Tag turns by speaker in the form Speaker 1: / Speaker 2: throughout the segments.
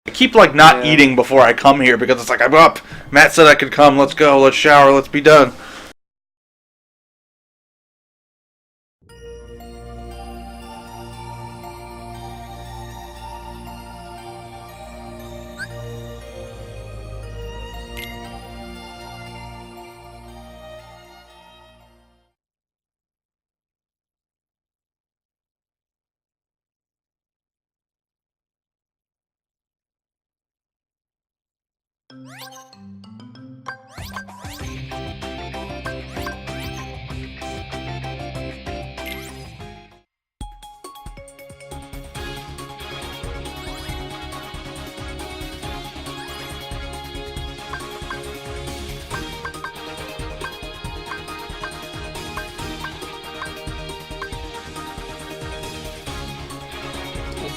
Speaker 1: I keep like not eating before I come here because it's like I'm up. Matt said I could come. Let's go. Let's shower. Let's be done.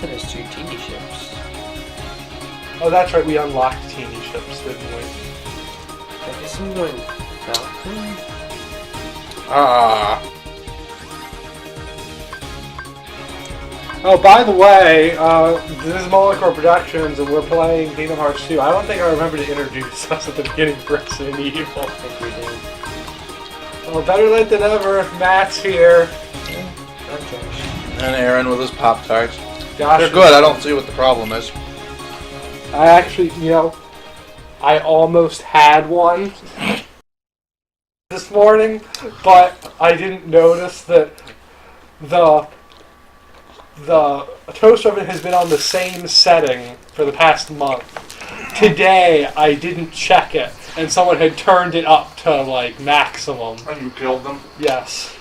Speaker 2: There's 2 teeny ships.
Speaker 3: Oh, that's right. We unlocked teeny ships, didn't we?
Speaker 2: I guess I'm going Falcon.
Speaker 3: Oh, by the way, this is MoldyCrowProductions, and we're playing Kingdom Hearts 2. I don't think I remember to introduce us at the beginning for Resident Evil.
Speaker 2: I think we did.
Speaker 3: Well, better late than ever. Matt's here.
Speaker 2: Yeah, not Josh.
Speaker 1: And Aaron with his Pop-Tarts.
Speaker 3: Josh
Speaker 1: They're good. I don't see what the problem is.
Speaker 3: I actually, I almost had one this morning, but I didn't notice that the toaster oven has been on the same setting for the past month. Today, I didn't check it, and someone had turned it up to, like, maximum.
Speaker 1: And you killed them?
Speaker 3: Yes.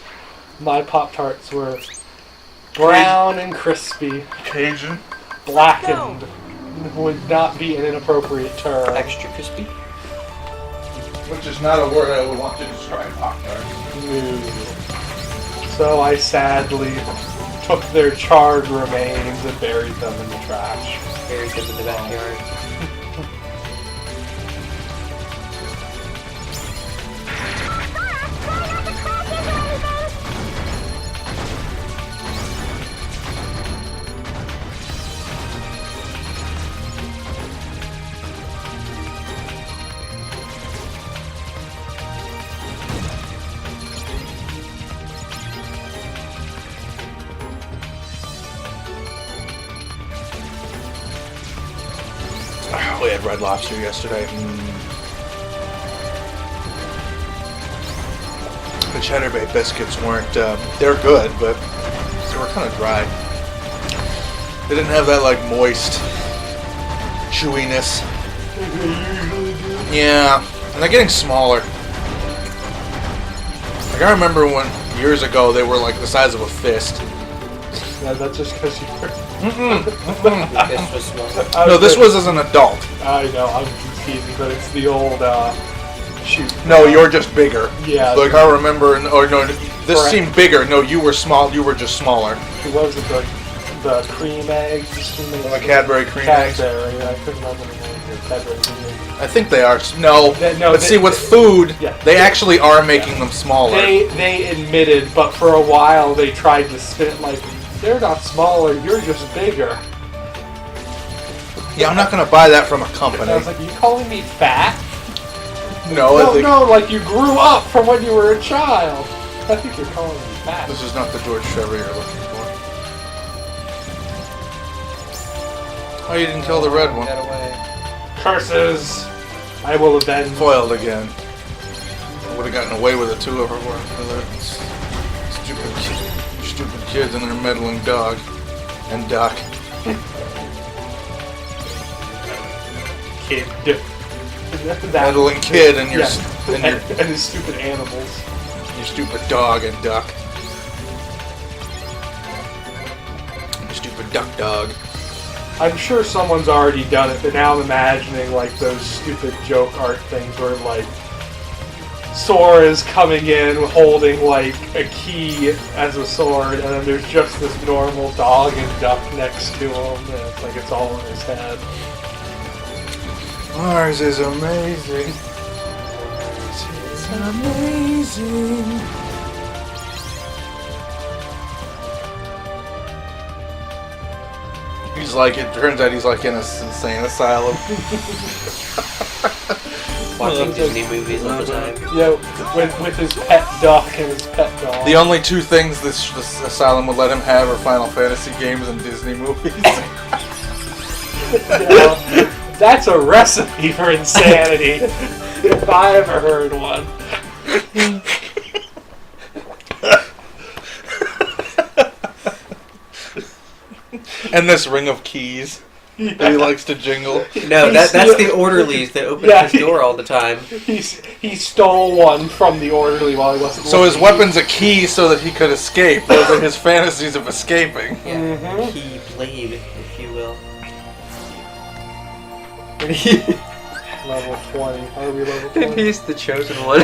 Speaker 3: My Pop-Tarts were brown and crispy.
Speaker 1: Cajun?
Speaker 3: Blackened. Would not be an inappropriate term.
Speaker 2: Extra crispy.
Speaker 1: Which is not a word I would want to describe Pop-Tarts.
Speaker 3: So I sadly took their charred remains and buried them in the trash.
Speaker 2: Buried them in the backyard.
Speaker 1: We had Red Lobster yesterday. The Cheddar Bay biscuits weren't, they're good, but they were kind of dry. They didn't have that, like, moist chewiness. Yeah, and they're getting smaller. Like, I remember when, years ago, they were, like, the size of a fist.
Speaker 3: Yeah, that's just because you were...
Speaker 2: This was small.
Speaker 1: No, this was as an adult.
Speaker 3: I know, I'm just teasing, but it's the old, shoot.
Speaker 1: No, you're just bigger.
Speaker 3: Yeah.
Speaker 1: Like, I remember, or no, this
Speaker 3: Correct.
Speaker 1: seemed bigger. No, you were small, you were just smaller.
Speaker 3: What was it, the cream eggs?
Speaker 1: The Cadbury cream eggs?
Speaker 3: Cadbury, I couldn't remember the name of it. Cadbury cream eggs.
Speaker 1: I think they are. No, but see, with food, they actually are making them smaller.
Speaker 3: They admitted, but for a while they tried to spin it like, they're not smaller, you're just bigger.
Speaker 1: Yeah, I'm not going to buy that from a company.
Speaker 3: And I was like, are you calling me fat?
Speaker 1: No,
Speaker 3: No, like you grew up from when you were a child. I think you're calling me fat.
Speaker 1: This is not the George Trevor you're looking for. Oh, you didn't kill the red one.
Speaker 2: Get away.
Speaker 3: Curses! I will avenge.
Speaker 1: Foiled again. I would have gotten away with it too if it weren't for the stupid kids and their meddling dog and duck.
Speaker 3: Kid.
Speaker 1: Meddling kid and your
Speaker 3: and his stupid animals.
Speaker 1: Your stupid dog and duck. Your stupid duck dog.
Speaker 3: I'm sure someone's already done it, but now I'm imagining like those stupid joke art things where like Sora's coming in holding like a key as a sword, and then there's just this normal dog and duck next to him, and it's like it's all in his head.
Speaker 1: Mars is amazing. It's amazing. He's like, it turns out he's like in a insane asylum.
Speaker 2: Watching Disney movies all the time.
Speaker 3: Yeah, with his pet duck and his pet dog.
Speaker 1: The only two things this asylum would let him have are Final Fantasy games and Disney movies.
Speaker 3: Yeah, that's a recipe for insanity, if I ever heard one.
Speaker 1: And this ring of keys that he likes to jingle.
Speaker 2: No, that's the orderlies that open his door all the time.
Speaker 3: He stole one from the orderly while he wasn't.
Speaker 1: So his weapon's a key so that he could escape. Those are his fantasies of escaping.
Speaker 2: Yeah, key blade, if you will.
Speaker 3: Level 20. Are we level 20?
Speaker 2: He's the chosen one.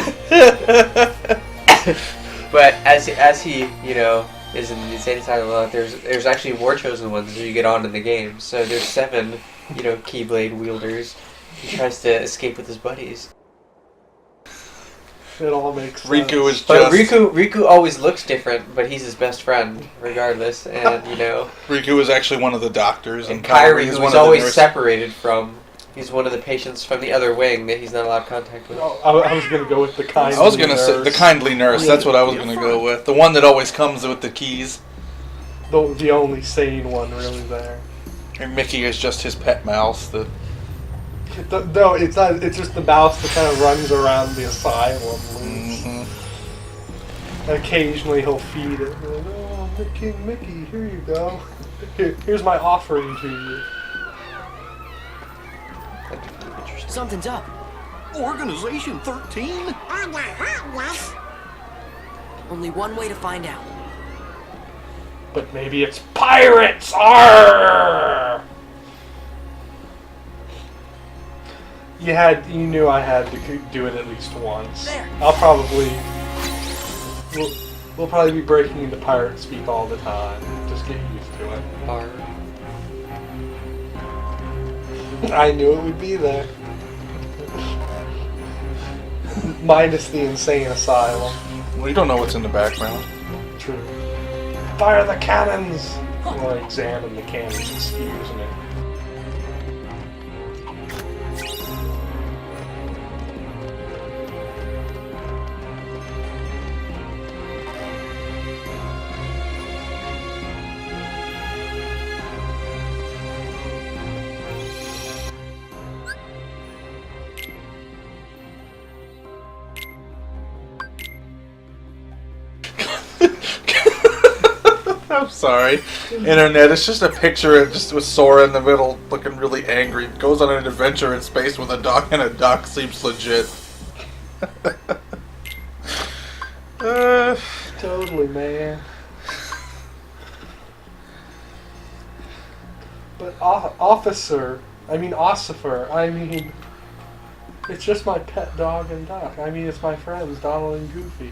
Speaker 2: But as he, you know, is in the insane asylum, there's actually more chosen ones as you get on in the game. So there's 7, you know, keyblade wielders. He tries to escape with his buddies.
Speaker 3: It all makes sense.
Speaker 1: Riku is
Speaker 2: But
Speaker 1: just...
Speaker 2: Riku always looks different, but he's his best friend regardless. And you know,
Speaker 1: Riku is actually one of the doctors,
Speaker 2: and
Speaker 1: Kairi
Speaker 2: Kairi,
Speaker 1: is
Speaker 2: who
Speaker 1: one
Speaker 2: is
Speaker 1: of the
Speaker 2: always
Speaker 1: nurses.
Speaker 2: separated from. He's one of the patients from the other wing that he's not allowed contact with.
Speaker 3: Oh, I was gonna go with the kindly
Speaker 1: I was gonna say
Speaker 3: nurse.
Speaker 1: the kindly nurse. That's what I was gonna go with. The one that always comes with the keys.
Speaker 3: The only sane one really there.
Speaker 1: And Mickey is just his pet mouse. That
Speaker 3: No, it's not. It's just the mouse that kind of runs around the asylum.
Speaker 1: Mm-hmm.
Speaker 3: And occasionally he'll feed it. Like, oh, Mickey, here you go. Here's my offering to you.
Speaker 4: Something's up.
Speaker 5: Organization 13?
Speaker 4: Only one way to find out.
Speaker 3: But maybe it's pirates! Arrgh! You knew I had to do it at least once.
Speaker 4: There.
Speaker 3: We'll probably be breaking into pirate speak all the time. Just get used to it. I knew it would be there. Minus the insane asylum.
Speaker 1: well, you don't know what's in the background.
Speaker 3: True. Fire the cannons! Or examine the cannons, excuse me.
Speaker 1: I'm sorry. Internet, it's just a picture of just with Sora in the middle looking really angry. Goes on an adventure in space with a dog, and a dog seems legit.
Speaker 3: Totally, man. But Ossifer, it's just my pet dog and duck. It's my friends, Donald and Goofy.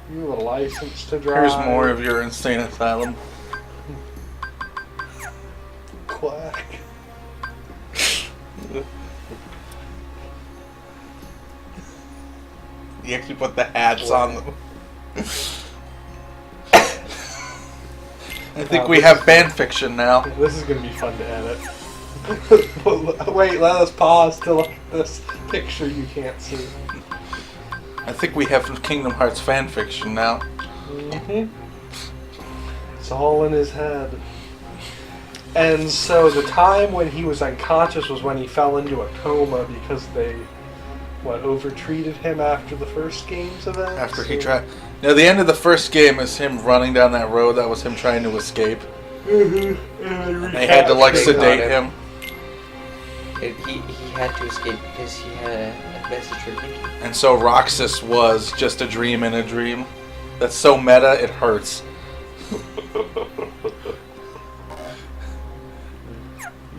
Speaker 3: You have a license to drive.
Speaker 1: Here's more of your insane asylum.
Speaker 3: Quack.
Speaker 1: You actually put the hats on them. I think we have fan fiction now.
Speaker 3: This is going to be fun to edit. Wait, let us pause to look at this picture you can't see.
Speaker 1: I think we have Kingdom Hearts fan fiction now.
Speaker 3: Mm-hmm. It's all in his head. And so the time when he was unconscious was when he fell into a coma because they, over-treated him after the first game's event?
Speaker 1: After he tried... Now, the end of the first game is him running down that road. That was him trying to escape.
Speaker 3: Mm-hmm.
Speaker 1: They had to, sedate him.
Speaker 2: He had to escape because he had a message from Mickey.
Speaker 1: And so Roxas was just a dream in a dream. That's so meta, it hurts.
Speaker 3: You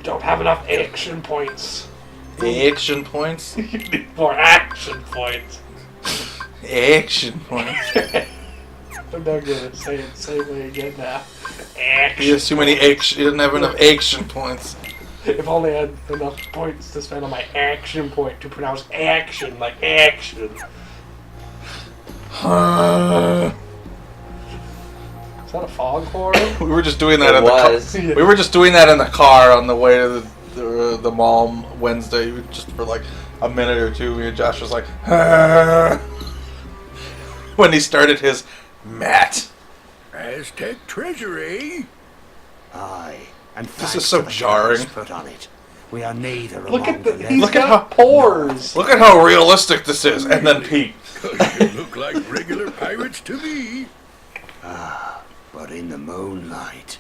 Speaker 3: don't have enough action points.
Speaker 1: Action points?
Speaker 3: You need more action points.
Speaker 1: Action points.
Speaker 3: I'm not gonna say it the same way again now. Action.
Speaker 1: He has too many action. He doesn't have enough action points.
Speaker 3: If only I had enough points to spend on my action point to pronounce action like action. Is that a foghorn?
Speaker 1: We were just doing that
Speaker 2: It
Speaker 1: in
Speaker 2: was.
Speaker 1: the car. We were just doing that in the car on the way to the mall Wednesday, just for like a minute or two. Me and Josh was like, "Ah," when he started his Matt.
Speaker 5: Aztec treasury.
Speaker 6: Aye, and
Speaker 1: This is
Speaker 6: thanks
Speaker 1: so
Speaker 6: to the
Speaker 1: jarring.
Speaker 6: price put on it. We are neither
Speaker 3: Look
Speaker 6: among
Speaker 3: at
Speaker 6: the
Speaker 3: the.
Speaker 6: living.
Speaker 3: He's
Speaker 1: Look at
Speaker 3: got pores.
Speaker 1: Look at how realistic this is. And then Pete.
Speaker 5: 'Cause you look like regular pirates to me.
Speaker 6: But in the moonlight.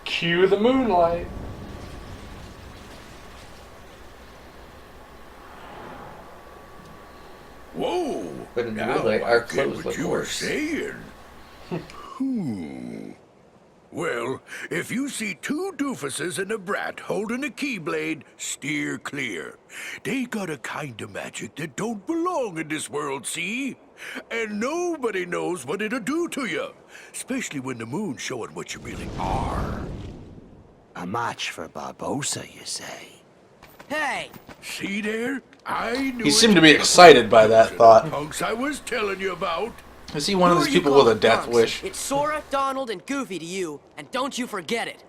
Speaker 3: Cue the moonlight.
Speaker 5: Whoa.
Speaker 2: But in the
Speaker 5: Now
Speaker 2: moonlight,
Speaker 5: I
Speaker 2: our
Speaker 5: get
Speaker 2: clothes
Speaker 5: what
Speaker 2: look
Speaker 5: you were
Speaker 2: worse.
Speaker 5: saying. Well, if you see two doofuses and a brat holding a keyblade, steer clear. They got a kind of magic that don't belong in this world, see? And nobody knows what it'll do to you, especially when the moon's showing what you really are.
Speaker 6: A match for Barbosa, you say?
Speaker 4: Hey!
Speaker 5: See there? I knew
Speaker 1: He
Speaker 5: it.
Speaker 1: seemed to be excited by that thought.
Speaker 5: Punks I was telling you about.
Speaker 1: Is he one of
Speaker 4: Who
Speaker 1: these
Speaker 4: are you
Speaker 1: people with a
Speaker 4: calling
Speaker 1: death
Speaker 4: punks?
Speaker 1: wish?
Speaker 4: It's Sora, Donald, and Goofy to you, and don't you forget it.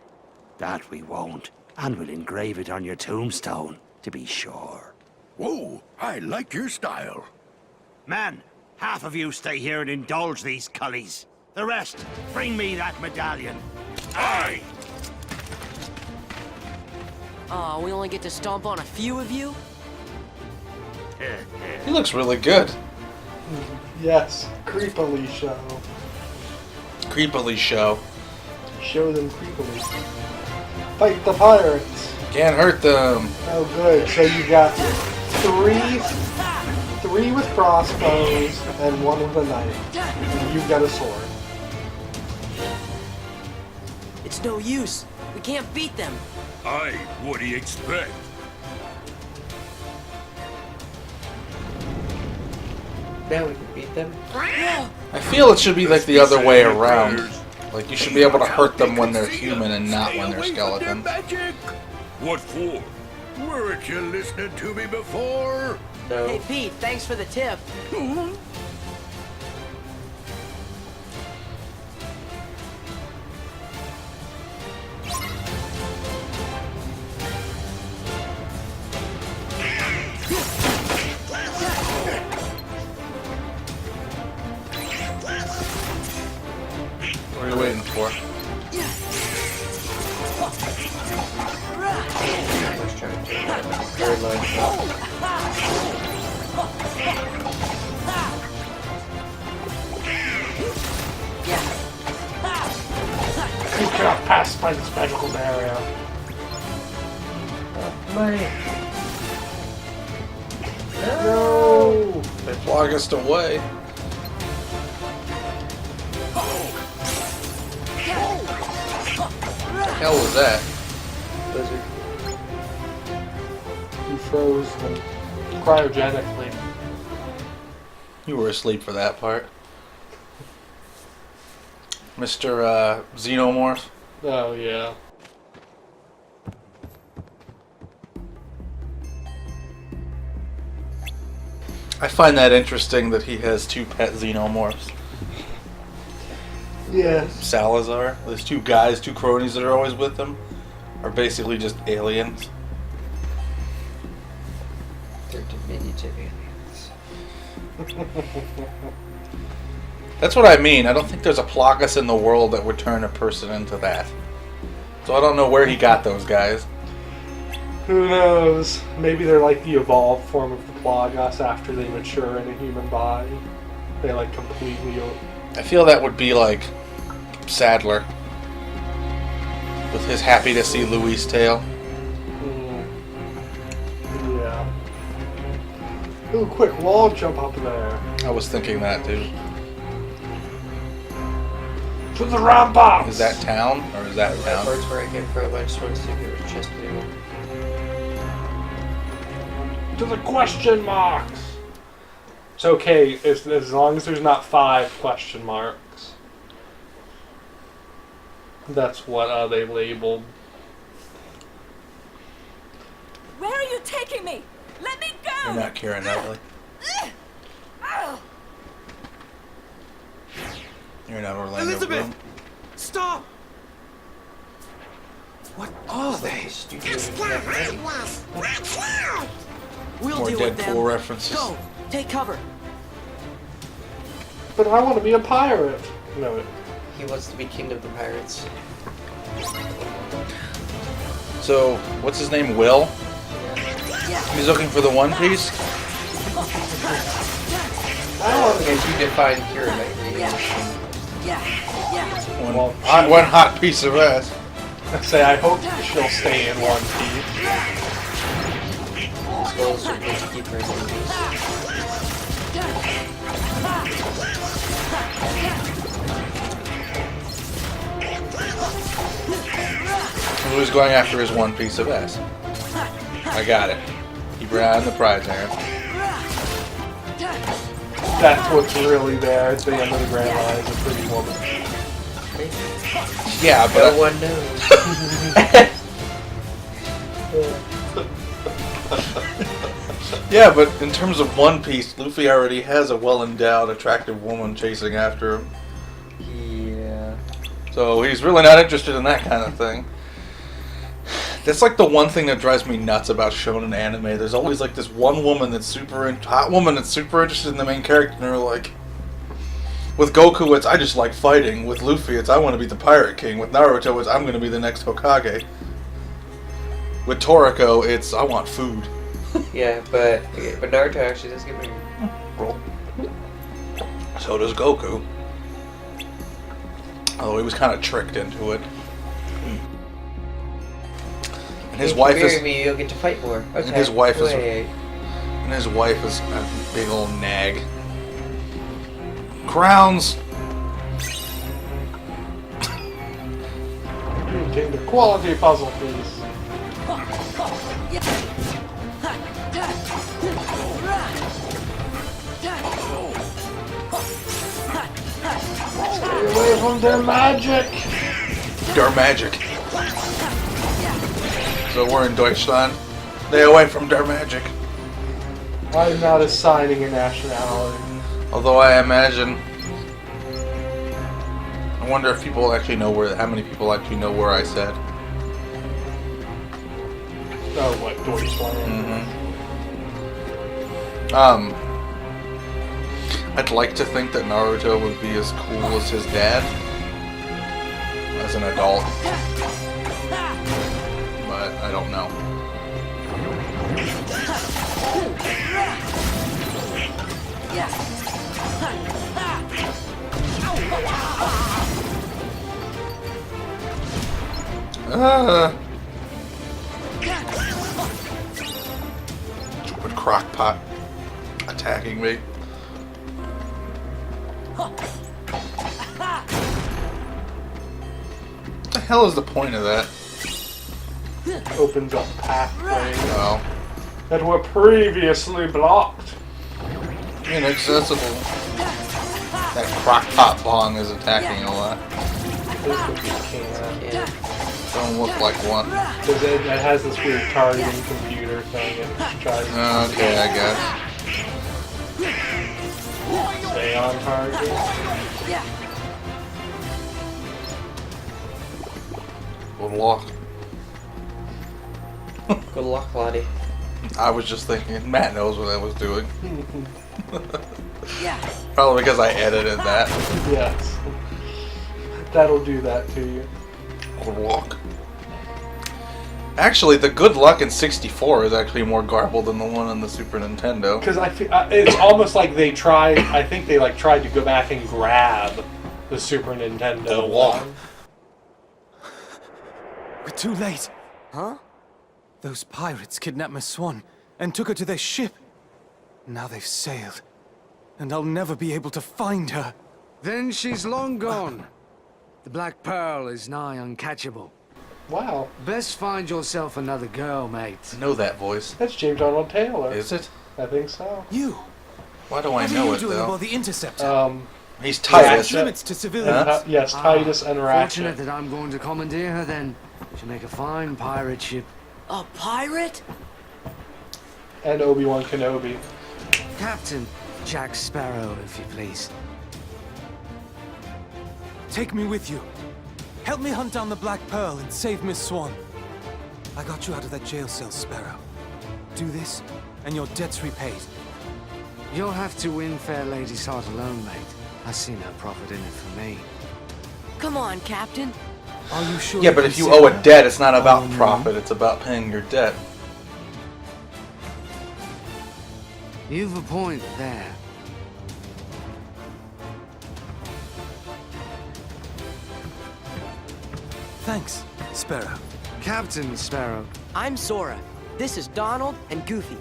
Speaker 6: That we won't. And we'll engrave it on your tombstone, to be sure.
Speaker 5: Whoa, I like your style.
Speaker 6: Man, half of you stay here and indulge these cullies. The rest, bring me that medallion.
Speaker 5: Aye.
Speaker 4: Aw, we only get to stomp on a few of you?
Speaker 1: He looks really good.
Speaker 3: Yes, creepily show.
Speaker 1: Creepily show.
Speaker 3: Show them creepily. Fight the pirates.
Speaker 1: Can't hurt them.
Speaker 3: Oh, good. So you got three with crossbows and one with a knife. And you've got a sword.
Speaker 4: It's no use. We can't beat them.
Speaker 5: Aye, what do you expect?
Speaker 2: Now we can beat them.
Speaker 1: I feel it should be like the other way around. Like you should be able to hurt them when they're human and not when they're skeletons.
Speaker 5: Magic. What for? Weren't you listening to me before?
Speaker 2: No.
Speaker 4: Hey, Pete, thanks for the tip.
Speaker 1: What are you waiting for?
Speaker 2: Let's try to do that. Very low shot.
Speaker 3: You cannot pass by this magical barrier. No!
Speaker 1: They block us away. What the hell was that?
Speaker 2: Blizzard.
Speaker 3: You froze them cryogenically.
Speaker 1: You were asleep for that part. Mr. Xenomorph.
Speaker 3: Oh, yeah.
Speaker 1: I find that interesting that he has two pet Xenomorphs.
Speaker 3: Yes.
Speaker 1: Salazar, those two guys, two cronies that are always with him, are basically just aliens.
Speaker 2: They're diminutive aliens.
Speaker 1: That's what I mean. I don't think there's a Plagas in the world that would turn a person into that. So I don't know where he got those guys.
Speaker 3: Who knows? Maybe they're like the evolved form of the Plagas after they mature in a human body. They like completely.
Speaker 1: I feel that would be like Sadler with his happy to see Louise tale.
Speaker 3: Yeah. Ooh, quick wall jump up there.
Speaker 1: I was thinking that too.
Speaker 3: To the ramparts!
Speaker 1: Is that town or is that
Speaker 2: That
Speaker 1: town?
Speaker 2: part's where I came from. I just wanted to see if there was chest new.
Speaker 3: To the question marks! It's okay as long as there's not 5 question marks. That's what they labeled.
Speaker 7: Where are you taking me? Let me go!
Speaker 1: You're not Karen Knightley. You're not Orlando
Speaker 4: Elizabeth!
Speaker 1: Bloom.
Speaker 4: Stop! What are they? We'll
Speaker 1: More
Speaker 4: deal with them.
Speaker 1: Deadpool references.
Speaker 4: Go! Take cover!
Speaker 3: But I want to be a pirate. No.
Speaker 2: He wants to be king of the pirates.
Speaker 1: So, what's his name? Will? He's looking for the One Piece?
Speaker 2: As you define pure Knightley.
Speaker 1: One hot piece of ass.
Speaker 3: I say I hope she'll stay in One Piece.
Speaker 2: As well as you're supposed to keep her in one piece.
Speaker 1: Who's going after his one piece of ass? I got it. Keep your eye on the prize, Aaron.
Speaker 3: That's what's really there at the end of the Grand Line is a pretty woman.
Speaker 1: Yeah,
Speaker 2: No
Speaker 1: but
Speaker 2: one knows.
Speaker 1: yeah, but in terms of One Piece, Luffy already has a well-endowed, attractive woman chasing after him.
Speaker 2: Yeah.
Speaker 1: So he's really not interested in that kind of thing. That's like the one thing that drives me nuts about shonen anime. There's always like this one woman that's hot woman that's super interested in the main character, and they're like, with Goku, it's I just like fighting. With Luffy, it's I want to be the Pirate King. With Naruto, it's I'm going to be the next Hokage. With Toriko, it's I want food.
Speaker 2: Yeah, but Naruto actually does get married.
Speaker 1: So does Goku. Although he was kind of tricked into it. And his wife is.
Speaker 2: Marry me, you'll get to fight more. Okay.
Speaker 1: And his wife is.
Speaker 2: Wait.
Speaker 1: And his wife is a big old nag. Crowns.
Speaker 3: King, the quality puzzle, please. Stay away from their magic.
Speaker 1: Their magic. So we're in Deutschland. Stay away from their magic.
Speaker 3: I'm not assigning a nationality.
Speaker 1: Although I imagine. I wonder if people actually know where. How many people actually know where I said?
Speaker 3: Oh, what, Deutschland?
Speaker 1: I'd like to think that Naruto would be as cool as his dad. As an adult. But I don't know. Stupid crockpot attacking me. What the hell is the point of that?
Speaker 3: Opens up pathways
Speaker 1: Oh,
Speaker 3: that were previously blocked.
Speaker 1: inaccessible. That crockpot bong is attacking a lot.
Speaker 3: This would be can.
Speaker 2: Yeah.
Speaker 1: Don't look like one.
Speaker 3: Because it has this weird targeting computer thing. It tries to
Speaker 1: Okay, I guess.
Speaker 3: stay on target.
Speaker 1: Good luck.
Speaker 2: Good luck, Lottie.
Speaker 1: I was just thinking, Matt knows what I was doing. Probably because I edited that.
Speaker 3: Yes. That'll do that to you.
Speaker 1: Good luck. Actually, the good luck in 64 is actually more garbled than the one on the Super Nintendo.
Speaker 3: Because I feel it's almost like they tried. I think they tried to go back and grab the Super Nintendo
Speaker 1: Good luck.
Speaker 3: one.
Speaker 8: We're too late.
Speaker 4: Huh?
Speaker 8: Those pirates kidnapped Miss Swan and took her to their ship. Now they've sailed, and I'll never be able to find her.
Speaker 9: Then she's long gone. The Black Pearl is nigh uncatchable.
Speaker 3: Wow,
Speaker 9: Best find yourself another girl, mate.
Speaker 1: I know that voice.
Speaker 3: that's James Arnold Taylor.
Speaker 1: Is it?
Speaker 3: I think so.
Speaker 8: You.
Speaker 1: Why do I
Speaker 8: What are
Speaker 1: know
Speaker 8: you
Speaker 1: it
Speaker 8: doing
Speaker 1: though?
Speaker 8: aboard the Interceptor?
Speaker 1: He's
Speaker 8: That's
Speaker 1: Titus.
Speaker 8: limits to civilians.
Speaker 3: Yes, Titus and
Speaker 9: Fortunate
Speaker 3: Ratchet.
Speaker 9: that I'm going to commandeer her then. She'll make a fine pirate ship.
Speaker 4: A pirate?
Speaker 3: And Obi-Wan Kenobi.
Speaker 9: Captain Jack Sparrow, if you please.
Speaker 8: take me with you. Help me hunt down the Black Pearl and save Miss Swan. I got you out of that jail cell, Sparrow. Do this, and your debt's repaid.
Speaker 9: You'll have to win Fair Lady's heart alone, mate. I see no profit in it for me.
Speaker 4: Come on, Captain.
Speaker 8: Are you sure?
Speaker 1: Yeah, but if you owe a debt, it's not about profit, it's about paying your debt.
Speaker 9: You've a point there.
Speaker 8: Thanks, Sparrow.
Speaker 9: Captain Sparrow.
Speaker 4: I'm Sora. This is Donald and Goofy.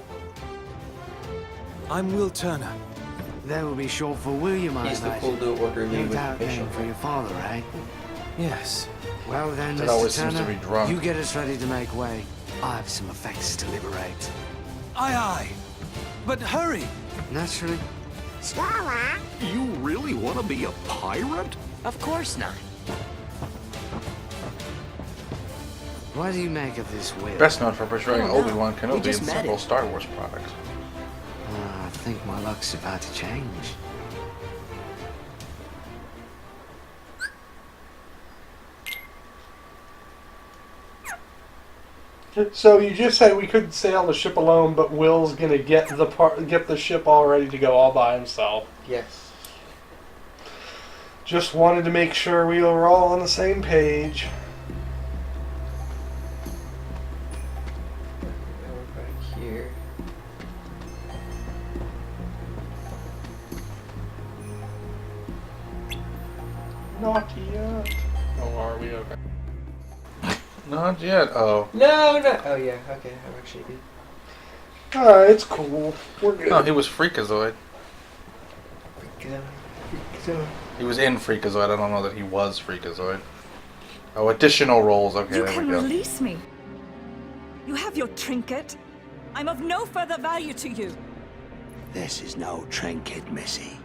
Speaker 8: I'm Will Turner.
Speaker 9: That will be short for William, I
Speaker 2: He's the
Speaker 9: imagine.
Speaker 2: cool little orderly
Speaker 9: No
Speaker 2: with
Speaker 9: doubt
Speaker 2: facial
Speaker 9: named for your father, eh?
Speaker 8: Yes.
Speaker 9: Well then,
Speaker 1: That
Speaker 9: Mr.
Speaker 1: always seems to
Speaker 9: Turner,
Speaker 1: be drunk.
Speaker 9: you get us ready to make way. I have some effects to liberate.
Speaker 8: Aye, aye. But hurry!
Speaker 9: Naturally.
Speaker 5: You really want to be a pirate?
Speaker 4: Of course not.
Speaker 9: What do you make of this will?
Speaker 1: Best known for portraying
Speaker 4: I don't know.
Speaker 1: Obi-Wan
Speaker 4: We
Speaker 1: Kenobi in
Speaker 4: just met
Speaker 1: several
Speaker 4: him.
Speaker 1: Star Wars products.
Speaker 9: I think my luck's about to change.
Speaker 3: So you just said we couldn't sail the ship alone, but Will's gonna get the ship all ready to go all by himself.
Speaker 2: Yes.
Speaker 3: Just wanted to make sure we were all on the same page.
Speaker 2: Now we're back here.
Speaker 3: Not yet. Oh, are we okay?
Speaker 1: Not yet. Oh.
Speaker 2: No, no. Oh yeah. Okay, I'm actually good.
Speaker 3: Alright, it's cool. We're good.
Speaker 1: No, he was Freakazoid.
Speaker 2: So,
Speaker 1: He was in Freakazoid. I don't know that he was Freakazoid. Oh, additional roles. Okay,
Speaker 7: You
Speaker 1: there
Speaker 7: can
Speaker 1: we go.
Speaker 7: release me. You have your trinket. I'm of no further value to you.
Speaker 6: This is no trinket, Missy.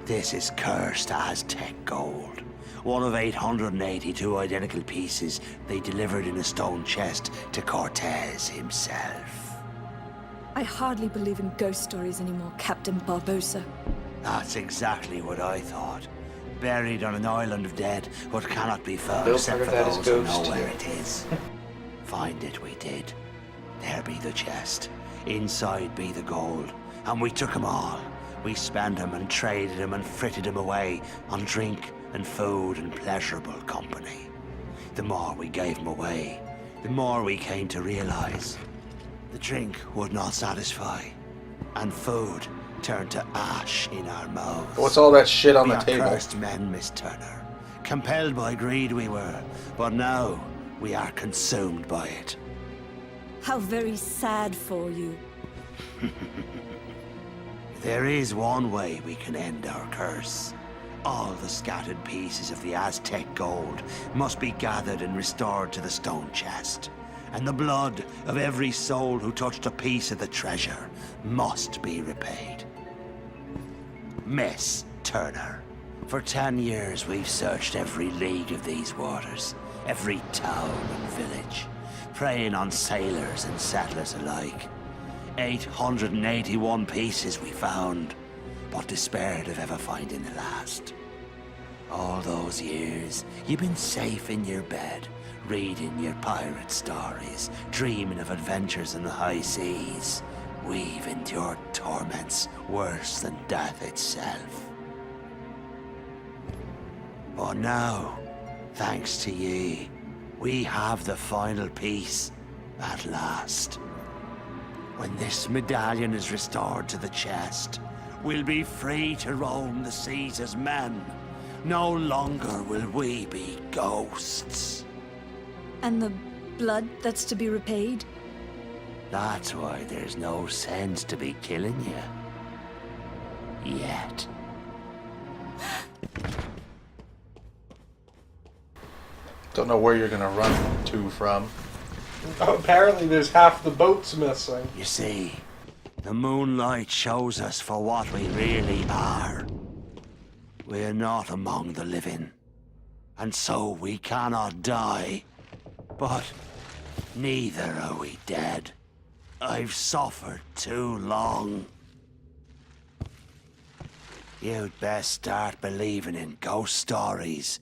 Speaker 6: This is cursed Aztec gold. One of 882 identical pieces they delivered in a stone chest to Cortez himself.
Speaker 7: I hardly believe in ghost stories anymore, Captain Barbosa.
Speaker 6: That's exactly what I thought. Buried on an island of dead, what cannot be found
Speaker 2: Bill
Speaker 6: except for
Speaker 2: Parker, that is
Speaker 6: those who know
Speaker 2: Ghost,
Speaker 6: where
Speaker 2: yeah.
Speaker 6: it is. Find it we did. There be the chest. Inside be the gold. And we took 'em all. We spent 'em and traded 'em and fritted 'em away on drink and food and pleasurable company. The more we gave 'em away, the more we came to realize the drink would not satisfy, and food turned to ash in our mouths.
Speaker 1: What's all that shit on
Speaker 6: We
Speaker 1: the
Speaker 6: are
Speaker 1: table?
Speaker 6: cursed men, Miss Turner. Compelled by greed we were, but now we are consumed by it.
Speaker 7: How very sad for you.
Speaker 6: There is one way we can end our curse. All the scattered pieces of the Aztec gold must be gathered and restored to the stone chest. And the blood of every soul who touched a piece of the treasure must be repaid. Miss Turner, for 10 years we've searched every league of these waters, every town and village, preying on sailors and settlers alike. 881 pieces we found, but despaired of ever finding the last. All those years, you've been safe in your bed, reading your pirate stories, dreaming of adventures in the high seas. We've endured torments worse than death itself. But now, thanks to ye, we have the final piece at last. When this medallion is restored to the chest, we'll be free to roam the seas as men. No longer will we be ghosts.
Speaker 7: And the blood that's to be repaid?
Speaker 6: That's why there's no sense to be killing you. Yet.
Speaker 1: Don't know where you're gonna run to from.
Speaker 3: Apparently there's half the boats missing.
Speaker 6: You see, the moonlight shows us for what we really are. We're not among the living, and so we cannot die. But neither are we dead. I've suffered too long. You'd best start believing in ghost stories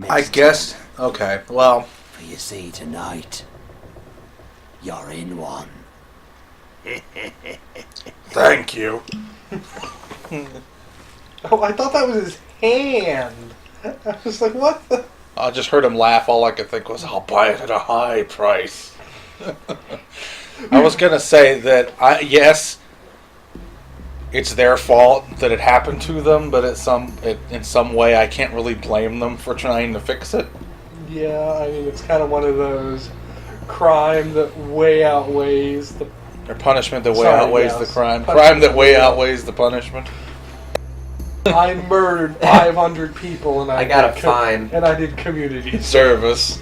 Speaker 1: I guess. Okay, well.
Speaker 6: For you see, tonight, you're in one.
Speaker 1: Thank you.
Speaker 3: Oh, I thought that was his hand. I was like, what the?
Speaker 1: I just heard him laugh. All I could think was, I'll buy it at a high price. I was going to say that, yes, it's their fault that it happened to them, but in some way I can't really blame them for trying to fix it.
Speaker 3: Yeah, I mean, it's kind of one of those crime that way outweighs the...
Speaker 1: Or punishment that way outweighs the crime.
Speaker 3: Punishment
Speaker 1: Crime that way outweighs the punishment.
Speaker 3: I murdered 500 people and
Speaker 2: I got a fine.
Speaker 3: And I did community
Speaker 1: Service.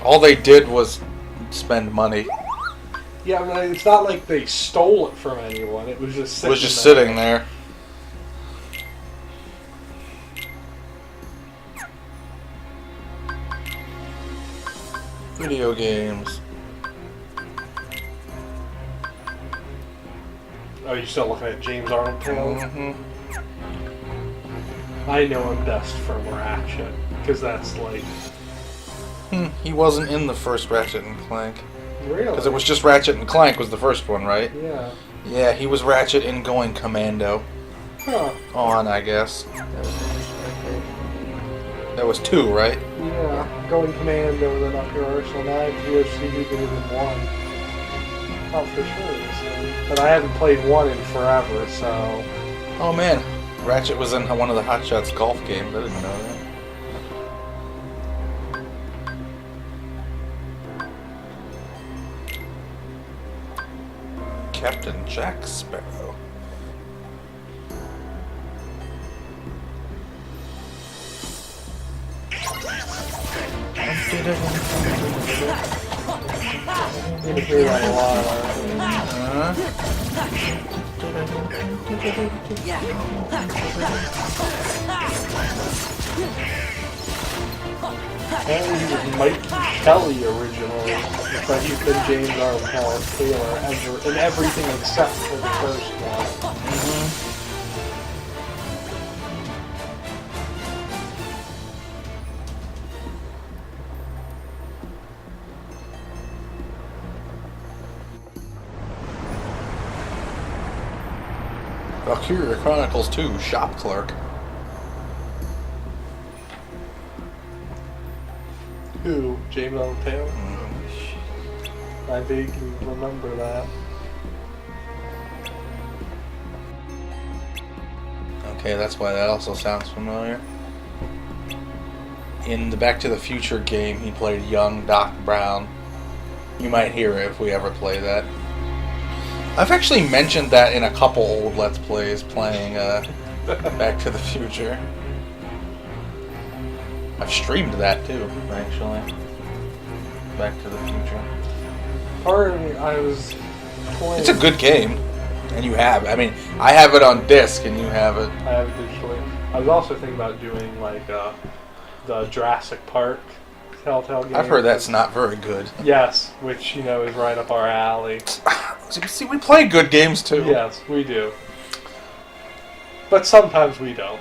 Speaker 1: All they did was spend money.
Speaker 3: Yeah, I mean, it's not like they stole it from anyone. It was just sitting
Speaker 1: It was just sitting there. Video games.
Speaker 3: Oh, you still looking at James Arnold Taylor?
Speaker 1: Mm-hmm.
Speaker 3: I know him best from Ratchet, because that's like...
Speaker 1: He wasn't in the first Ratchet and Clank.
Speaker 3: Really?
Speaker 1: Because it was just Ratchet and Clank was the first one, right?
Speaker 3: Yeah.
Speaker 1: Yeah, he was Ratchet in Going Commando.
Speaker 3: Huh.
Speaker 1: On, I guess. That was 2, right?
Speaker 3: Yeah. Going Commando and then Up Your Arsenal. Now I can go see who did it in 1. Oh, for sure. But I haven't played 1 in forever, so...
Speaker 1: Oh man, Ratchet was in one of the Hot Shots golf games. I didn't know that. Captain Jack Sparrow.
Speaker 3: I'm gonna hear that a lot. Apparently he was Mike Kelly originally, but he's been James Arnold Taylor in everything except for the first one.
Speaker 1: Valkyria Chronicles 2, Shop Clerk.
Speaker 3: Who? James Arnold Taylor? I vaguely remember that.
Speaker 1: Okay, that's why that also sounds familiar. In the Back to the Future game, he played young Doc Brown. You might hear it if we ever play that. I've actually mentioned that in a couple old Let's Plays playing Back to the Future. I've streamed that too, actually. Back to the Future.
Speaker 3: Part of me, I was playing...
Speaker 1: It's a good game. And you have it. I mean, I have it on disc and you have it.
Speaker 3: I have it digitally. I was also thinking about doing like the Jurassic Park Telltale game.
Speaker 1: I've heard that's not very good.
Speaker 3: Yes, which, you know, is right up our alley.
Speaker 1: See, we play good games too.
Speaker 3: Yes, we do. But sometimes we don't.